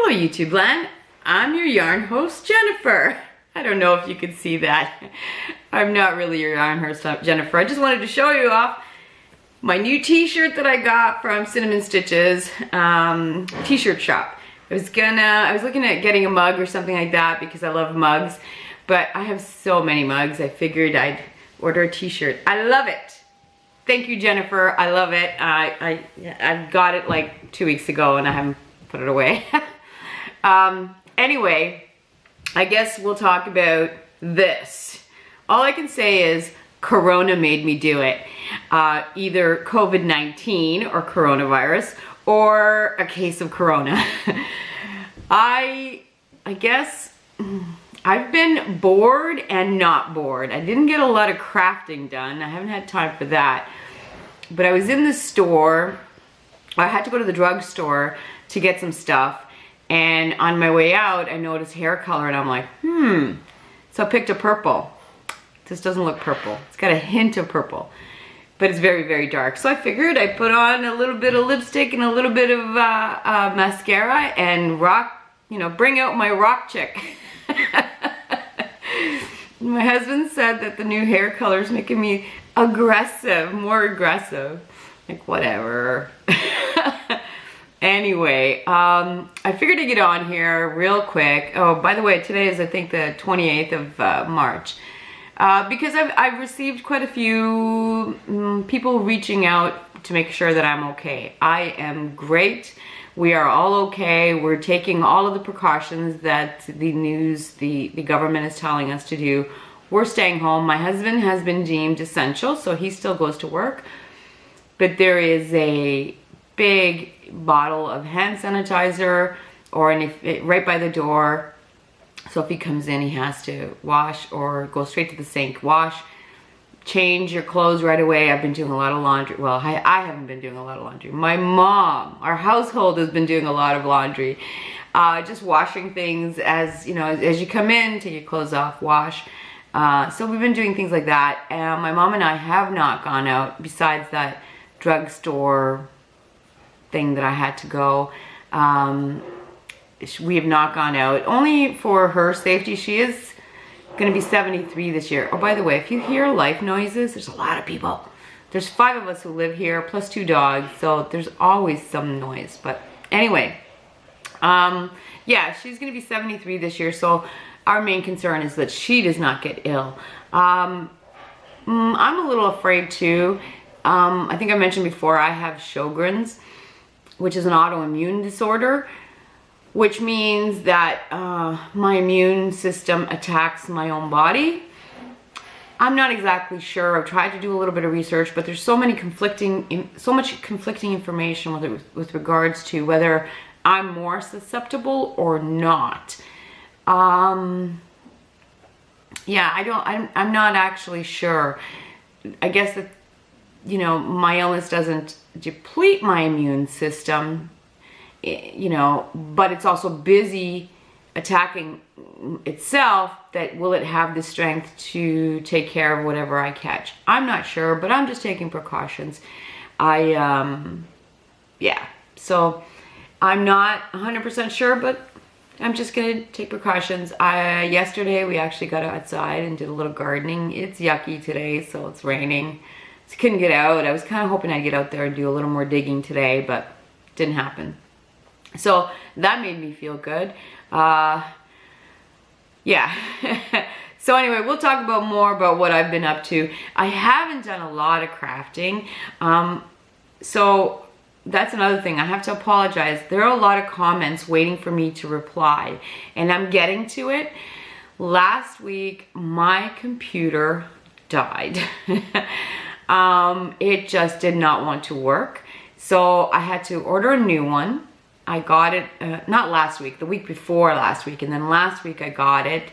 Hello YouTube land, I'm your yarn host Jennifer. I don't know if you can see that. I'm not really your yarn host Jennifer. I just wanted to show you off my new t-shirt that I got from Cinnamon Stitches t-shirt shop. I was looking at getting a mug or something like that because I love mugs, but I have so many mugs I figured I'd order a t-shirt. I love it. Thank you, Jennifer. I love it. I got it like 2 weeks ago and I haven't put it away. Anyway, I guess we'll talk about this. All I can say is Corona made me do it. Either COVID-19 or coronavirus or a case of Corona. I guess I've been bored and not bored. I didn't get a lot of crafting done. I haven't had time for that. But I was in the store. I had to go to the drugstore to get some stuff. And on my way out, I noticed hair color and I'm like, So I picked a purple. This doesn't look purple. It's got a hint of purple, but it's very, very dark. So I figured I'd put on a little bit of lipstick and a little bit of mascara and bring out my rock chick. My husband said that the new hair color is making me aggressive, more aggressive. Like, whatever. Anyway, I figured to get on here real quick. Oh, by the way, today is, I think, the 28th of March. Because I've received quite a few people reaching out to make sure that I'm okay. I am great. We are all okay. We're taking all of the precautions that the government is telling us to do. We're staying home. My husband has been deemed essential, so he still goes to work. But there is a big bottle of hand sanitizer right by the door. So if he comes in, he has to wash or go straight to the sink, wash, change your clothes right away. I've been doing a lot of laundry. Well, I haven't been doing a lot of laundry. My mom, our household has been doing a lot of laundry. Just washing things as you come in, take your clothes off, wash. So we've been doing things like that. And my mom and I have not gone out besides that drugstore thing that I had to go. We have not gone out, only for her safety. She is going to be 73 this year. Oh, by the way, if you hear life noises, there's a lot of people. There's 5 of us who live here, plus 2 dogs, so there's always some noise. But anyway, yeah, she's going to be 73 this year, so our main concern is that she does not get ill. I'm a little afraid too. I think I mentioned before, I have Sjogren's, which is an autoimmune disorder, which means that my immune system attacks my own body. I'm not exactly sure. I've tried to do a little bit of research, but there's so much conflicting information with regards to whether I'm more susceptible or not. Yeah, I'm not actually sure. I guess that, my illness doesn't deplete my immune system, but it's also busy attacking itself. That will it have the strength to take care of whatever I catch? I'm not sure, but I'm just taking precautions. Yeah, so I'm not 100% sure, but I'm just gonna take precautions. Yesterday we actually got outside and did a little gardening. It's yucky today, so it's raining. So I couldn't get out. I was kind of hoping I'd get out there and do a little more digging today, but didn't happen. So that made me feel good. Yeah. So anyway, we'll talk more about what I've been up to. I haven't done a lot of crafting. So that's another thing. I have to apologize. There are a lot of comments waiting for me to reply, and I'm getting to it. Last week, my computer died. It just did not want to work. So I had to order a new one. I got it, not last week, the week before last week. And then last week I got it,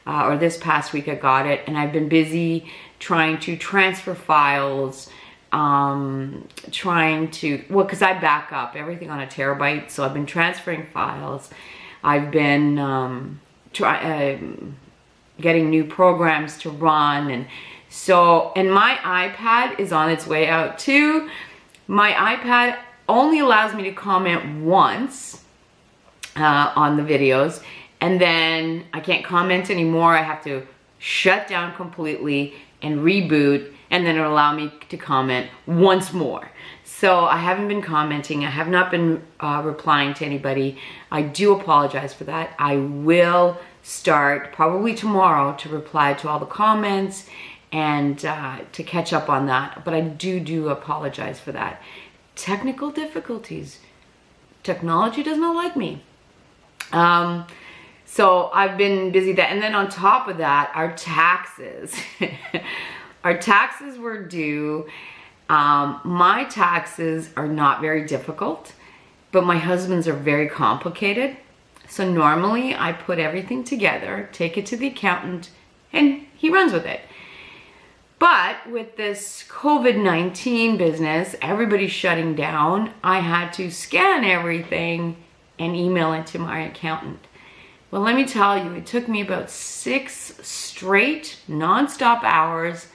or this past week I got it. And I've been busy trying to transfer files, because I back up everything on a terabyte. So I've been transferring files. I've been getting new programs to run. And my iPad is on its way out too. My iPad only allows me to comment once. on the videos, and then I can't comment anymore. I have to shut down completely and reboot, and then it'll allow me to comment once more. So I haven't been commenting. I have not been replying to anybody. I do apologize for that. I will start probably tomorrow to reply to all the comments and to catch up on that. But I do apologize for that. Technical difficulties. Technology does not like me. So I've been busy that, and then on top of that, our taxes. Our taxes were due. My taxes are not very difficult, but my husband's are very complicated. So normally I put everything together, take it to the accountant, and he runs with it. But with this COVID-19 business, everybody's shutting down, I had to scan everything and email it to my accountant. Well, let me tell you, it took me about 6 straight non-stop hours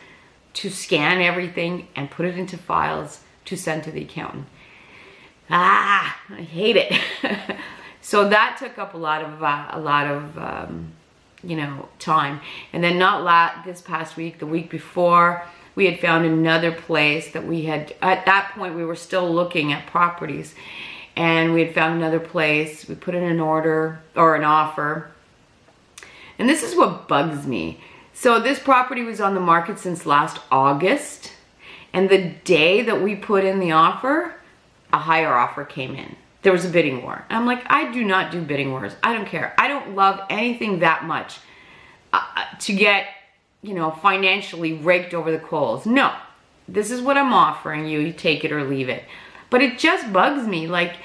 to scan everything and put it into files to send to the accountant. I hate it. So that took up a lot of you know, time. And then this past week, the week before, we had found another place that we had, at that point we were still looking at properties, and we had found another place. We put in an order or an offer. And this is what bugs me. So this property was on the market since last August, and the day that we put in the offer, a higher offer came in. There was a bidding war. I'm like, I do not do bidding wars. I don't care. I don't love anything that much to get, you know, financially raked over the coals. No, this is what I'm offering you. You take it or leave it. But it just bugs me. Like,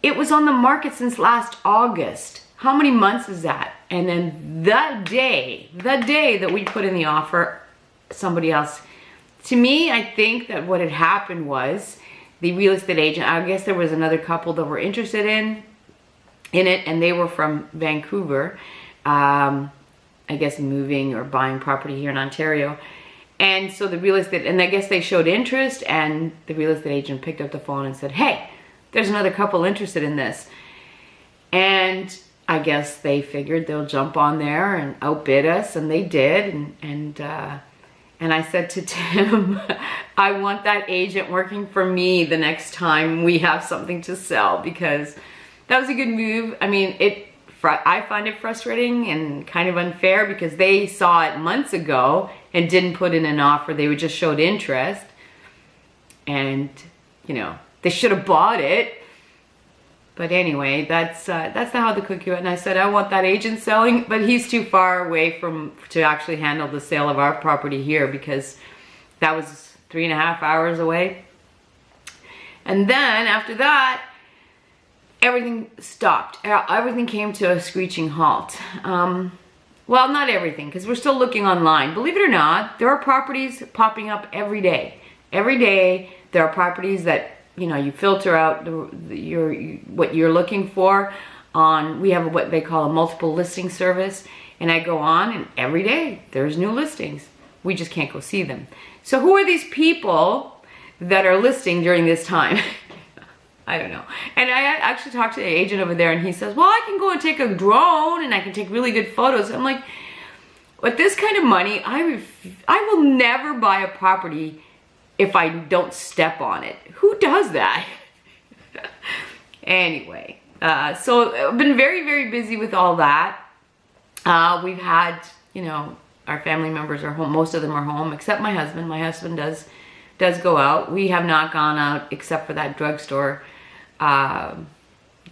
it was on the market since last August. How many months is that? And then the day that we put in the offer, somebody else. To me, I think that what had happened was the real estate agent, I guess there was another couple that were interested in it, and they were from Vancouver, I guess moving or buying property here in Ontario. And so the real estate, and I guess they showed interest, and the real estate agent picked up the phone and said, hey, there's another couple interested in this. And I guess they figured they'll jump on there and outbid us, and they did. And I said to Tim, I want that agent working for me the next time we have something to sell, because that was a good move. I mean, I find it frustrating and kind of unfair because they saw it months ago and didn't put in an offer. They just showed interest, and you know, they should have bought it. But anyway, that's how the cookie went. And I said, I want that agent selling, but he's too far away to actually handle the sale of our property here, because that was 3.5 hours away. And then after that, everything stopped. Everything came to a screeching halt. Well, not everything, because we're still looking online. Believe it or not, there are properties popping up every day. Every day, there are properties that, you know, you filter out what you're looking for on, we have what they call a multiple listing service, and I go on, and every day there's new listings. We just can't go see them. So who are these people that are listing during this time? I don't know. And I actually talked to the agent over there, and he says, well, I can go and take a drone and I can take really good photos. I'm like, with this kind of money, I will never buy a property if I don't step on it. Who does that? Anyway, so I've been very, very busy with all that. We've had, you know, our family members are home. Most of them are home, except my husband. My husband does go out. We have not gone out except for that drugstore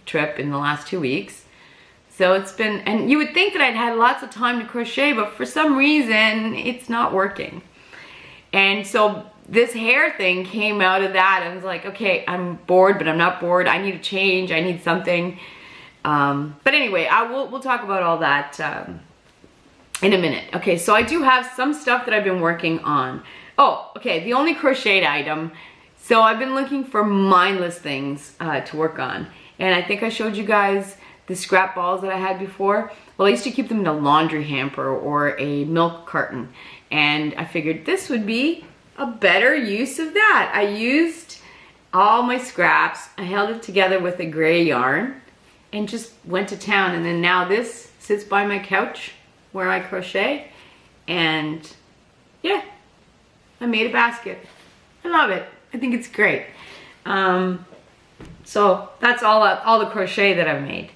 trip in the last 2 weeks. So it's been, and you would think that I'd had lots of time to crochet, but for some reason, it's not working. And so this hair thing came out of that. I was like, okay, I'm bored, but I'm not bored. I need a change. I need something. But anyway, we'll talk about all that in a minute. Okay, so I do have some stuff that I've been working on. Oh, okay, the only crocheted item. So I've been looking for mindless things to work on. And I think I showed you guys the scrap balls that I had before. Well, I used to keep them in a laundry hamper or a milk carton. And I figured this would be a better use of that. I used all my scraps. I held it together with a gray yarn. and just went to town. And then now this sits by my couch where I crochet, and yeah, I made a basket. I love it. I think it's great. So that's all the crochet that I've made.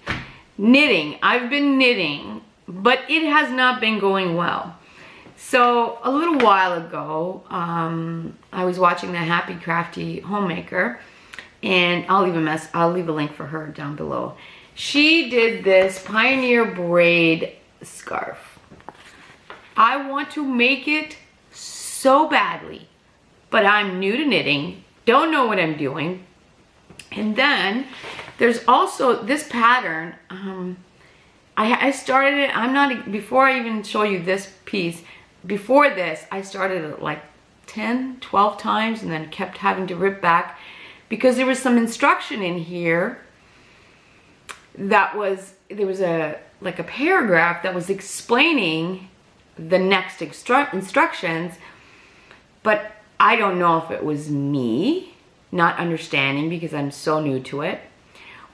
Knitting, I've been knitting, but it has not been going well. So a little while ago, I was watching the Happy Crafty Homemaker, and I'll leave a link for her down below. She did this Pioneer Braid Scarf. I want to make it so badly, but I'm new to knitting, don't know what I'm doing. And then there's also this pattern. I started it, before I even show you this piece, before this, I started it like 10, 12 times and then kept having to rip back because there was some instruction in here that there was like a paragraph that was explaining the next instructions, but I don't know if it was me not understanding because I'm so new to it,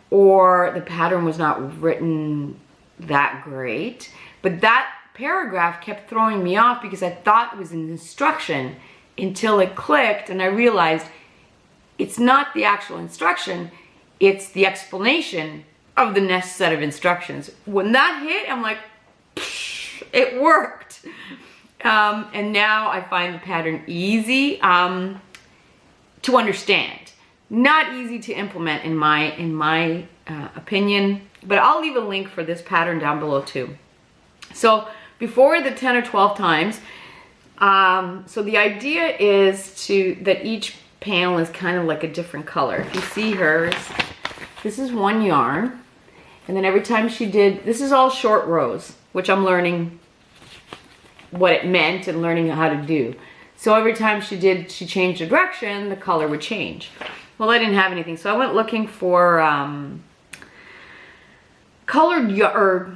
or the pattern was not written that great. But that paragraph kept throwing me off because I thought it was an instruction until it clicked and I realized it's not the actual instruction, it's the explanation of the next set of instructions. When that hit, I'm like, it worked. And now I find the pattern easy to understand. Not easy to implement in my opinion, but I'll leave a link for this pattern down below too. So before the 10 or 12 times, so the idea is that each panel is kind of like a different color. If you see hers, this is one yarn, and then every time she did, this is all short rows, which I'm learning what it meant and learning how to do. So every time she changed the direction, the color would change. Well, I didn't have anything, so I went looking for colored or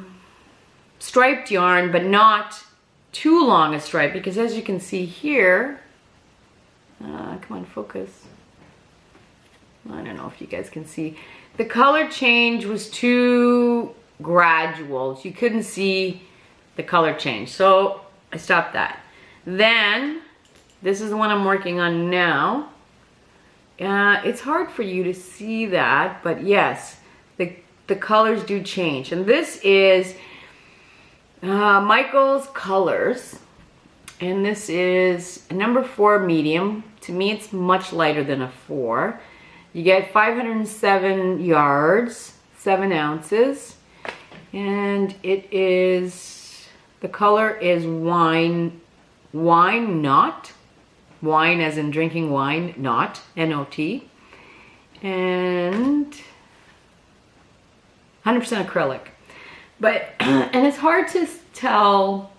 striped yarn, but not too long a stripe, because as you can see here, come on, focus. I don't know if you guys can see. The color change was too gradual. You couldn't see the color change, so I stopped that. Then, this is the one I'm working on now. It's hard for you to see that, but yes, the colors do change. And this is Michael's Colors, and this is a number 4 medium. To me, it's much lighter than a 4. You get 507 yards, 7 ounces, and it is, the color is wine not. Wine as in drinking wine, not, N-O-T. And 100% acrylic. But, and it's hard to tell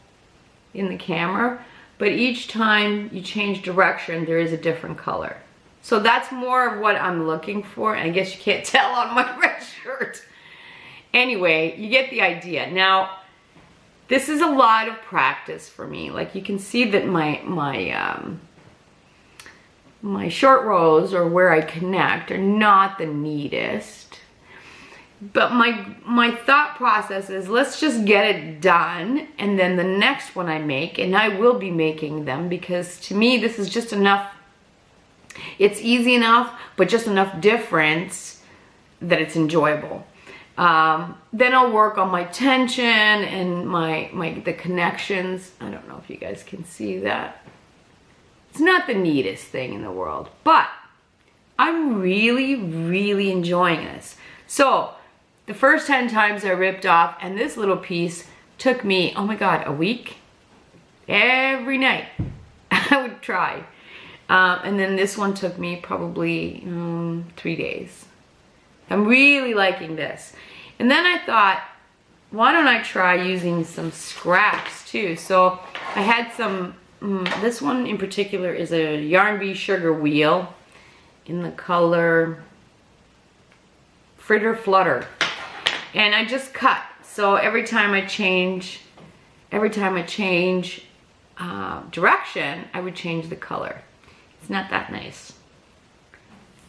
in the camera, but each time you change direction, there is a different color. So that's more of what I'm looking for. I guess you can't tell on my red shirt. Anyway, you get the idea. Now, this is a lot of practice for me. Like you can see that my short rows, or where I connect, are not the neatest. But my thought process is, let's just get it done, and then the next one I make, and I will be making them, because to me this is just enough. It's easy enough, but just enough difference that it's enjoyable. Then I'll work on my tension and the connections. I don't know if you guys can see that. It's not the neatest thing in the world, but I'm really, really enjoying this. So the first 10 times I ripped off, and this little piece took me, oh my God, a week? Every night I would try. And then this one took me probably 3 days. I'm really liking this. And then I thought, why don't I try using some scraps too? So I had some, this one in particular is a Yarn Bee Sugar Wheel in the color Fritter Flutter. And I just cut. So every time I change direction, I would change the color. It's not that nice.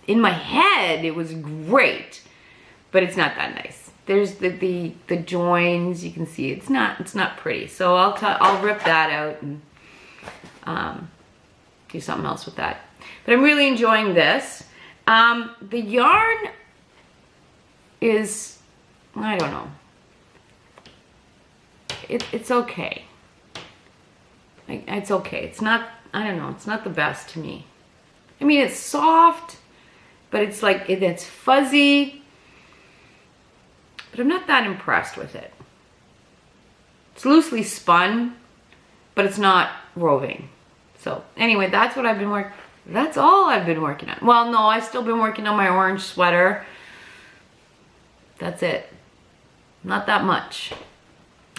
In my head, it was great, but it's not that nice. there's the joins. You can see it's not pretty. So I'll rip that out and do something else with that. But I'm really enjoying this. The yarn is, I don't know. It's okay. It's okay. It's not, I don't know, it's not the best to me. I mean, it's soft, but it's like, it's fuzzy. But I'm not that impressed with it. It's loosely spun, but it's not roving. So anyway, that's what I've been working, that's all I've been working on. Well, no, I've still been working on my orange sweater. That's it. Not that much.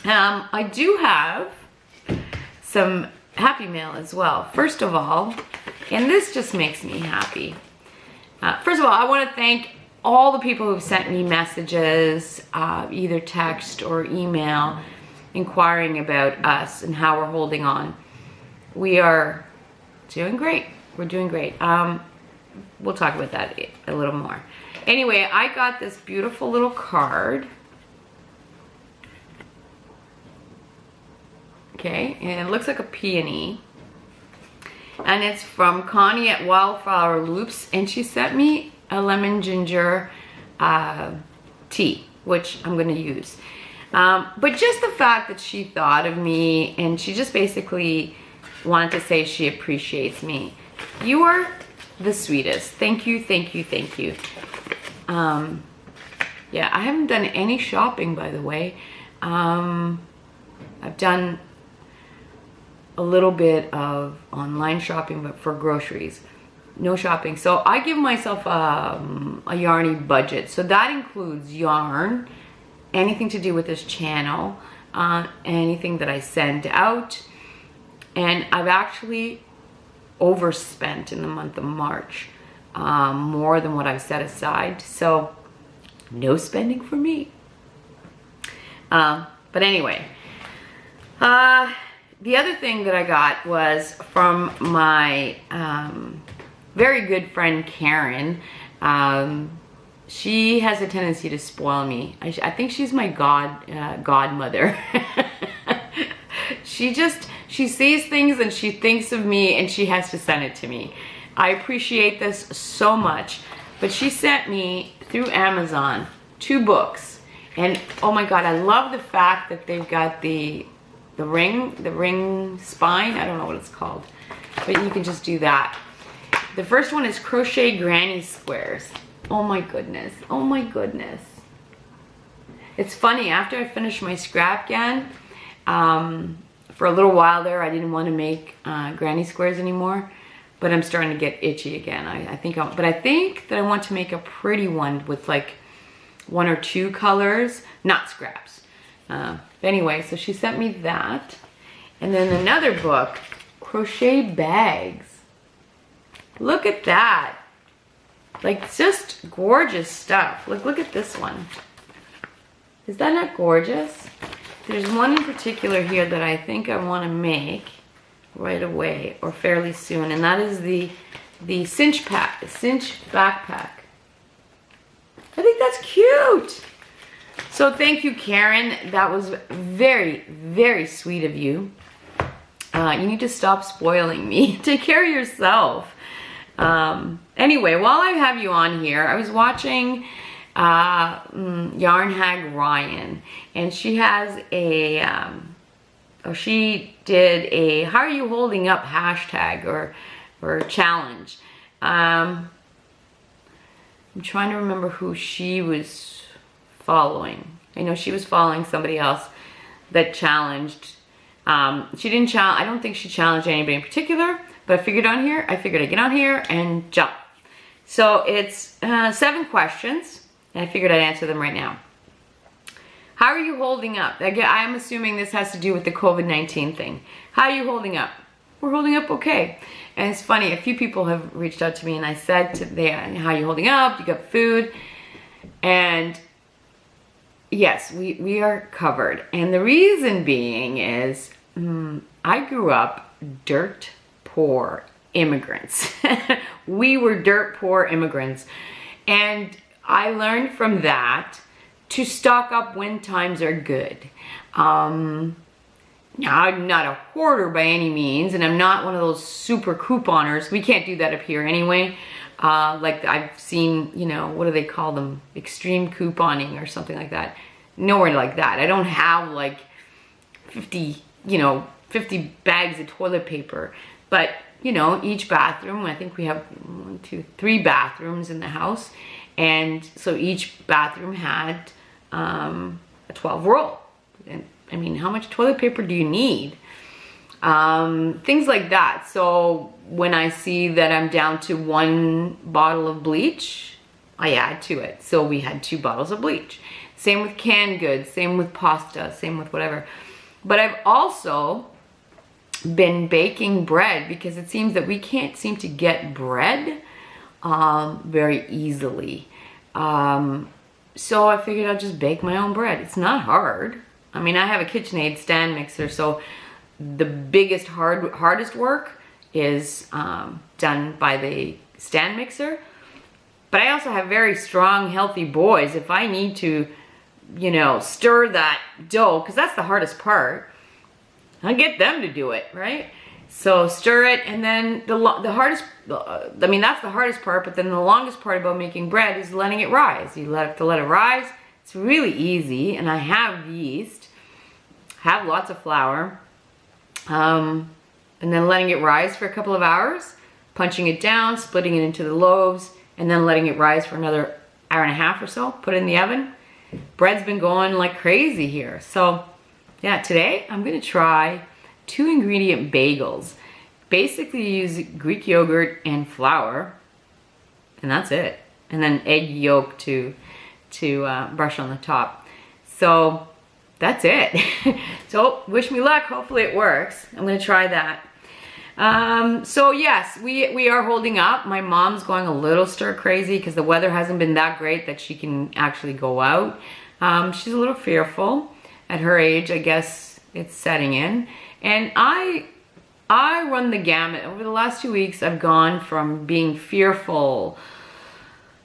I do have some happy mail as well. First of all, and this just makes me happy. First of all, I want to thank all the people who've sent me messages, either text or email, inquiring about us and how we're holding on. We are doing great. We're doing great. We'll talk about that a little more. Anyway, I got this beautiful little card. Okay, and it looks like a peony. And it's from Connie at Wildflower Loops, and she sent me a lemon ginger tea, which I'm gonna use. But just the fact that she thought of me, and she just basically wanted to say she appreciates me. You are the sweetest. Thank you, thank you, thank you. Yeah, I haven't done any shopping, by the way. I've done a little bit of online shopping, but for groceries, no shopping. So I give myself a yarny budget. So that includes yarn, anything to do with this channel, anything that I send out. And I've actually overspent in the month of March, more than what I've set aside. So no spending for me. But anyway, the other thing that I got was from my very good friend Karen. She has a tendency to spoil me. I think she's my godmother. She sees things and she thinks of me and she has to send it to me. I appreciate this so much. But she sent me through Amazon 2 books. And oh my God, I love the fact that they've got the ring spine. I don't know what it's called, but you can just do that. The first one is Crochet Granny Squares. Oh my goodness. Oh my goodness. It's funny, after I finished my scrap yarn, for a little while there, I didn't want to make granny squares anymore, but I'm starting to get itchy again. I think that I want to make a pretty one with like 1 or 2 colors, not scraps. Anyway, so she sent me that. And then another book, Crochet Bags. Look at that. Like, just gorgeous stuff. Look at this one. Is that not gorgeous? There's one in particular here that I think I want to make right away or fairly soon, and that is the cinch backpack. I think that's cute. So thank you, Karen. That was very, very sweet of you. You need to stop spoiling me. Take care of yourself. Anyway, while I have you on here, I was watching Yarn Hag Ryan, and she has a she did a "How are you holding up?" hashtag or challenge. I'm trying to remember who she was following. I know she was following somebody else that challenged. She didn't challenge. I don't think she challenged anybody in particular, but I figured I'd get on here and jump. So it's 7 questions. And I figured I'd answer them right now. How are you holding up? Again, I'm assuming this has to do with the COVID-19 thing. How are you holding up? We're holding up okay. And it's funny, a few people have reached out to me and I said to them, how are you holding up? You got food? And yes, we are covered. And the reason being is I grew up dirt poor immigrants. We were dirt poor immigrants. And I learned from that to stock up when times are good. Now, I'm not a hoarder by any means, and I'm not one of those super couponers. We can't do that up here anyway. Like I've seen, you know, what do they call them? Extreme couponing or something like that. Nowhere like that. I don't have like 50 bags of toilet paper. But, you know, each bathroom, I think we have 1, 2, 3 bathrooms in the house. And so each bathroom had a 12 roll. And I mean, how much toilet paper do you need? Things like that. So when I see that I'm down to 1 bottle of bleach, I add to it. So we had 2 bottles of bleach. Same with canned goods, same with pasta, same with whatever. But I've also been baking bread because it seems that we can't seem to get bread very easily. So I figured I'll just bake my own bread. It's not hard. I mean, I have a KitchenAid stand mixer, so the biggest hardest work is done by the stand mixer. But I also have very strong, healthy boys. If I need to, you know, stir that dough, because that's the hardest part, I get them to do it, right? So stir it, and then the hardest, I mean, that's the hardest part, but then the longest part about making bread is letting it rise. You have to let it rise. It's really easy, and I have yeast, have lots of flour, and then letting it rise for a couple of hours, punching it down, splitting it into the loaves, and then letting it rise for another hour and a half or so, put it in the oven. Bread's been going like crazy here. So yeah, today I'm gonna try 2 ingredient bagels. Basically use Greek yogurt and flour, and that's it. And then egg yolk to brush on the top. So that's it. So wish me luck, hopefully it works. I'm gonna try that. So yes, we are holding up. My mom's going a little stir crazy because the weather hasn't been that great that she can actually go out. She's a little fearful. At her age, I guess it's setting in. And I run the gamut. Over the last 2 weeks, I've gone from being fearful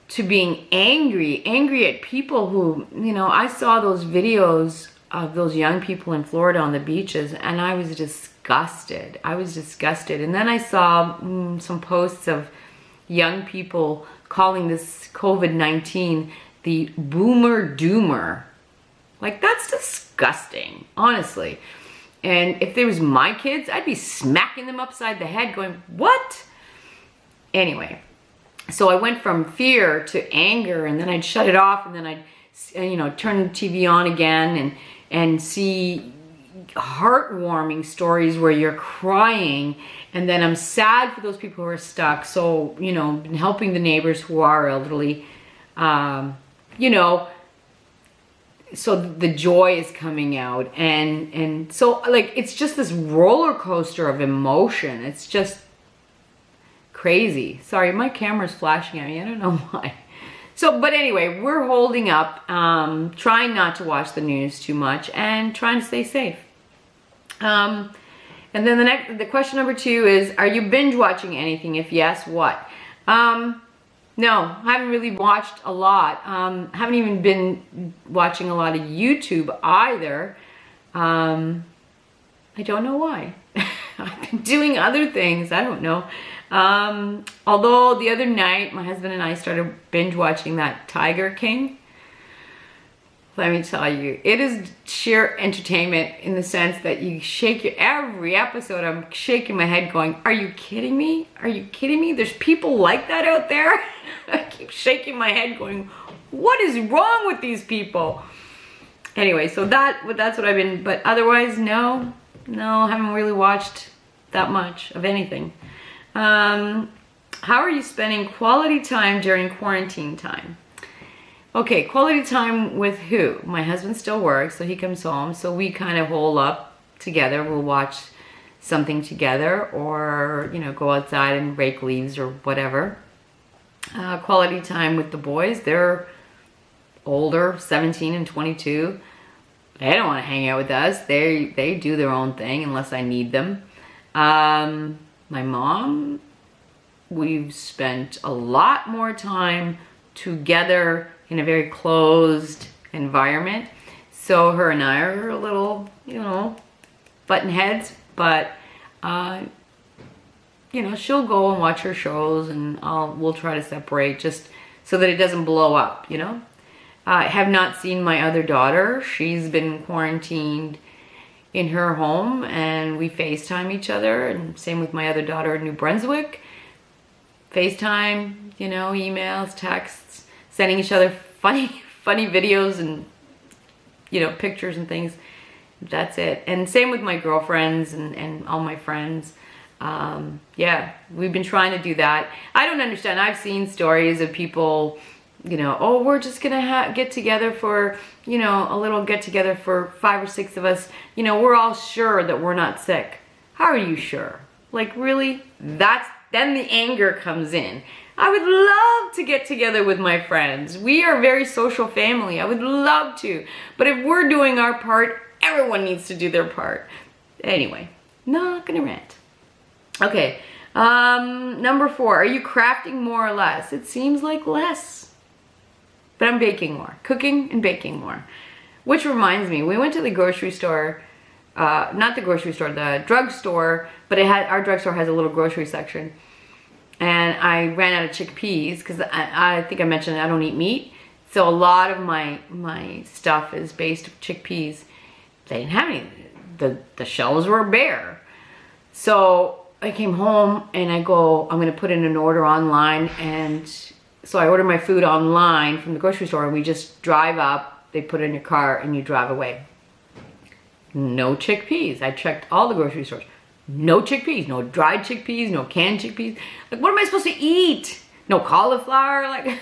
to being angry at people who, you know, I saw those videos of those young people in Florida on the beaches, and I was disgusted. And then I saw some posts of young people calling this COVID-19 the boomer doomer. Like, that's disgusting, honestly. And if there was my kids, I'd be smacking them upside the head going, what? Anyway, so I went from fear to anger, and then I'd shut it off, and then I'd, you know, turn the TV on again and see heartwarming stories where you're crying, and then I'm sad for those people who are stuck. So, you know, been helping the neighbors who are elderly, you know, so the joy is coming out, and so, like, it's just this roller coaster of emotion. It's just crazy. Sorry, my camera's flashing at me. I don't know why. So, but anyway, we're holding up, trying not to watch the news too much, and trying to stay safe. And then the question number 2 is, are you binge watching anything? If yes, what? No, I haven't really watched a lot. Haven't even been watching a lot of YouTube either. I don't know why. I've been doing other things. I don't know. Although the other night, my husband and I started binge watching that Tiger King. Let me tell you, it is sheer entertainment in the sense that you shake every episode, I'm shaking my head going, are you kidding me? Are you kidding me? There's people like that out there? I keep shaking my head going, what is wrong with these people? Anyway, so that's what I've been, but otherwise, no, I haven't really watched that much of anything. How are you spending quality time during quarantine time? Okay, quality time with who? My husband still works, so he comes home, so we kind of hole up together. We'll watch something together, or, you know, go outside and rake leaves or whatever. Quality time with the boys. They're older, 17 and 22. They don't want to hang out with us. They do their own thing unless I need them. My mom, we've spent a lot more time together in a very closed environment. So her and I are a little, you know, button heads, but you know, she'll go and watch her shows, and we'll try to separate just so that it doesn't blow up, you know. I have not seen my other daughter. She's been quarantined in her home, and we FaceTime each other, and same with my other daughter in New Brunswick. FaceTime, you know, emails, texts, sending each other funny videos and, you know, pictures and things. That's it. And same with my girlfriends and all my friends. Yeah, we've been trying to do that. I don't understand. I've seen stories of people, you know, oh, we're just gonna get together for, you know, a little get together for 5 or 6 of us. You know, we're all sure that we're not sick. How are you sure? Like, really? Then the anger comes in. I would love to get together with my friends. We are a very social family. I would love to. But if we're doing our part, everyone needs to do their part. Anyway, not gonna rant. Okay, number 4, are you crafting more or less? It seems like less, but I'm baking more, cooking and baking more. Which reminds me, we went to the grocery store, not the grocery store, the drugstore, but our drugstore has a little grocery section. And I ran out of chickpeas because I think I mentioned I don't eat meat. So a lot of my stuff is based on chickpeas. They didn't have any, the shelves were bare. So I came home and I go, I'm gonna put in an order online, and so I order my food online from the grocery store, and we just drive up, they put it in your car and you drive away. No chickpeas. I checked all the grocery stores. No chickpeas, no dried chickpeas, no canned chickpeas. Like, what am I supposed to eat? No cauliflower, like,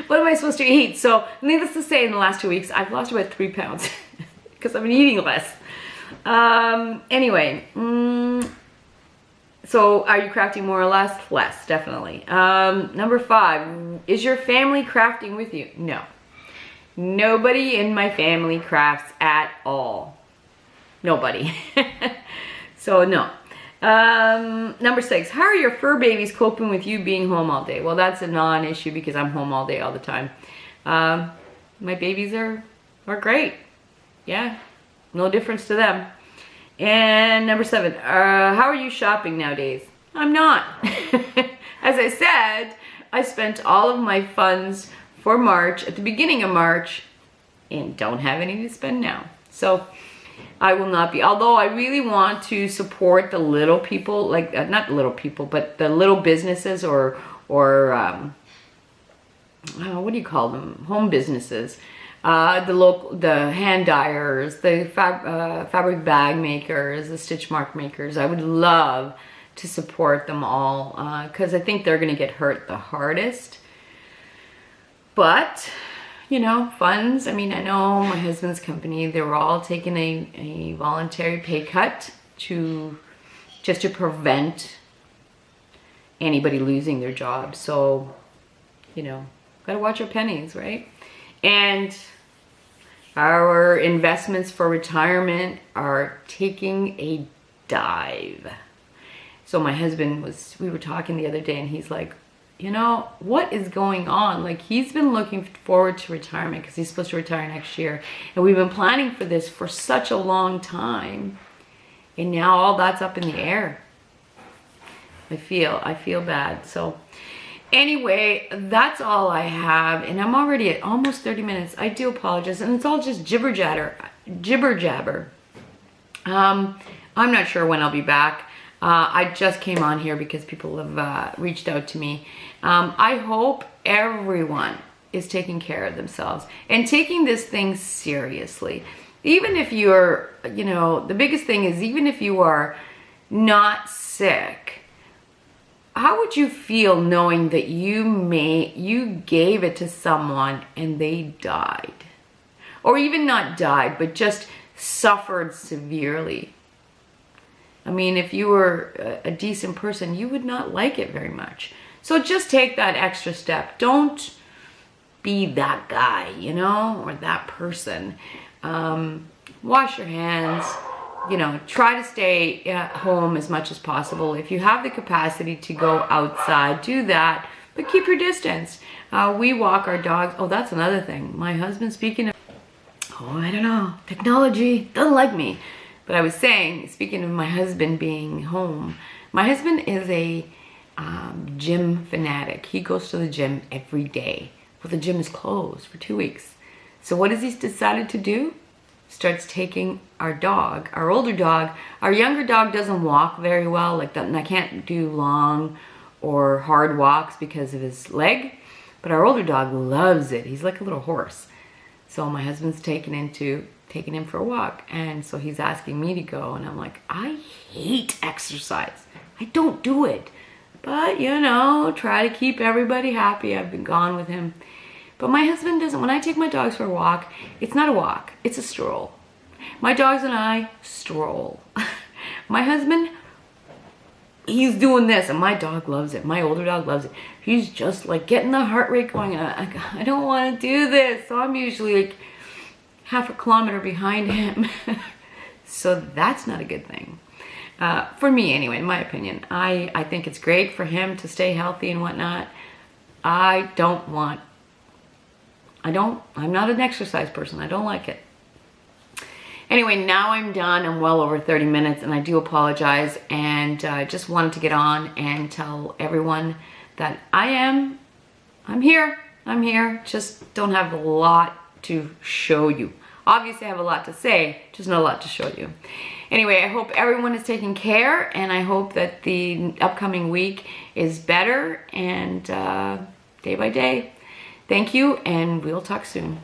what am I supposed to eat? So needless to say, in the last 2 weeks, I've lost about 3 pounds because I've been eating less. Anyway, so are you crafting more or less? Less, definitely. Number 5, is your family crafting with you? No. Nobody in my family crafts at all. Nobody. So no. Number 6, how are your fur babies coping with you being home all day? Well, that's a non-issue because I'm home all day all the time. My babies are great. Yeah, no difference to them. And number 7, how are you shopping nowadays? I'm not. As I said, I spent all of my funds for March, at the beginning of March, and don't have any to spend now. So I will not be, although I really want to support the little people, like, not little people, but the little businesses or what do you call them? Home businesses. The hand dyers, the fabric bag makers, the stitch mark makers. I would love to support them all because I think they're going to get hurt the hardest. But, you know, funds, I mean, I know my husband's company, they were all taking a voluntary pay cut just to prevent anybody losing their job. So, you know, gotta watch our pennies, right? And our investments for retirement are taking a dive. So my husband we were talking the other day, and he's like, you know, what is going on? Like, he's been looking forward to retirement because he's supposed to retire next year. And we've been planning for this for such a long time. And now all that's up in the air. I feel bad. So anyway, that's all I have. And I'm already at almost 30 minutes. I do apologize. And it's all just jibber jabber. I'm not sure when I'll be back. I just came on here because people have reached out to me. I hope everyone is taking care of themselves and taking this thing seriously. Even if you're, you know, the biggest thing is, even if you are not sick, how would you feel knowing that you gave it to someone and they died? Or even not died, but just suffered severely. I mean, if you were a decent person, you would not like it very much. So just take that extra step. Don't be that guy, you know, or that person. Wash your hands, you know, try to stay at home as much as possible. If you have the capacity to go outside, do that. but keep your distance. We walk our dogs. Oh, that's another thing. My husband, speaking of, oh, I don't know, technology doesn't like me. But I was saying, speaking of my husband being home, my husband is a gym fanatic. He goes to the gym every day. Well, the gym is closed for 2 weeks. So what has he decided to do? Starts taking our dog, our older dog. Our younger dog doesn't walk very well, like that, and I can't do long or hard walks because of his leg. But our older dog loves it. He's like a little horse. So my husband's taking him for a walk, and so he's asking me to go, and I'm like, I hate exercise. I don't do it. But, you know, try to keep everybody happy. I've been gone with him. But my husband doesn't. When I take my dogs for a walk, it's not a walk, it's a stroll. My dogs and I stroll. My husband, he's doing this, and my dog loves it. My older dog loves it. He's just like getting the heart rate going. I don't want to do this. So I'm usually like half a kilometer behind him. So that's not a good thing. For me anyway, in my opinion. I think it's great for him to stay healthy and whatnot. I'm not an exercise person. I don't like it. Anyway, now I'm done. I'm well over 30 minutes, and I do apologize. And I just wanted to get on and tell everyone that I'm here. I'm here. Just don't have a lot to show you. Obviously, I have a lot to say, just not a lot to show you. Anyway, I hope everyone is taking care, and I hope that the upcoming week is better, and day by day. Thank you, and we'll talk soon.